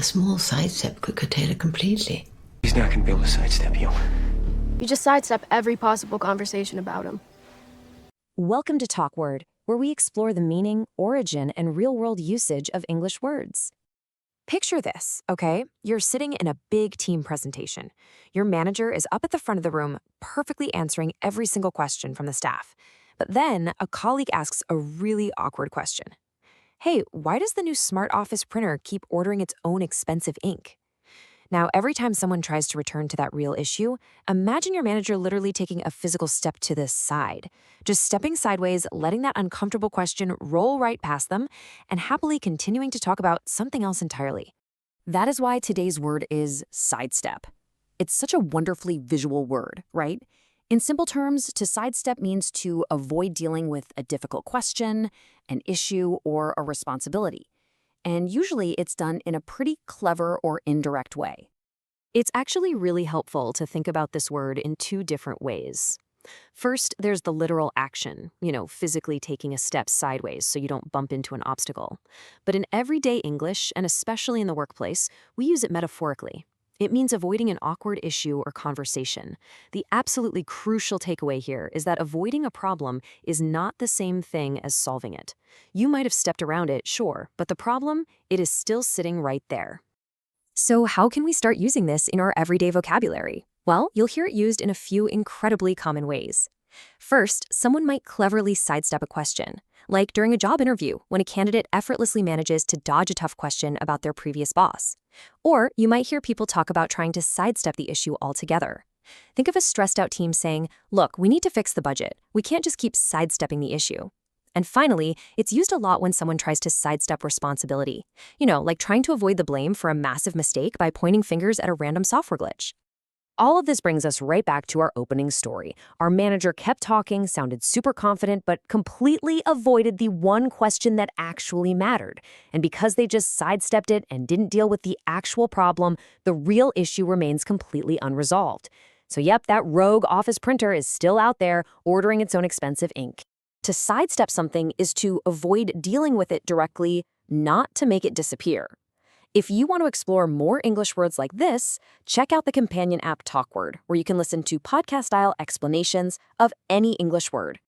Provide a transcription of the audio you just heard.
A small sidestep could curtail it completely. He's not going to be able to sidestep you. You just sidestep every possible conversation about him. Welcome to TalkWord, where we explore the meaning, origin, and real-world usage of English words. Picture this, okay? You're sitting in a big team presentation. Your manager is up at the front of the room, perfectly answering every single question from the staff. But then a colleague asks a really awkward question. Hey, why does the new smart office printer keep ordering its own expensive ink? Now, every time someone tries to return to that real issue, imagine your manager literally taking a physical step to the side, just stepping sideways, letting that uncomfortable question roll right past them, and happily continuing to talk about something else entirely. That is why today's word is sidestep. It's such a wonderfully visual word, right? In simple terms, to sidestep means to avoid dealing with a difficult question, an issue, or a responsibility. And usually it's done in a pretty clever or indirect way. It's actually really helpful to think about this word in two different ways. First, there's the literal action, physically taking a step sideways so you don't bump into an obstacle. But in everyday English, and especially in the workplace, we use it metaphorically. It means avoiding an awkward issue or conversation. The absolutely crucial takeaway here is that avoiding a problem is not the same thing as solving it. You might have stepped around it, sure, but the problem, it is still sitting right there. So how can we start using this in our everyday vocabulary? Well, you'll hear it used in a few incredibly common ways. First, someone might cleverly sidestep a question, like during a job interview when a candidate effortlessly manages to dodge a tough question about their previous boss. Or you might hear people talk about trying to sidestep the issue altogether. Think of a stressed-out team saying, "Look, we need to fix the budget. We can't just keep sidestepping the issue." And finally, it's used a lot when someone tries to sidestep responsibility. Like trying to avoid the blame for a massive mistake by pointing fingers at a random software glitch. All of this brings us right back to our opening story. Our manager kept talking, sounded super confident, but completely avoided the one question that actually mattered. And because they just sidestepped it and didn't deal with the actual problem, the real issue remains completely unresolved. So yep, that rogue office printer is still out there ordering its own expensive ink. To sidestep something is to avoid dealing with it directly, not to make it disappear. If you want to explore more English words like this, check out the companion app TalkWord, where you can listen to podcast-style explanations of any English word.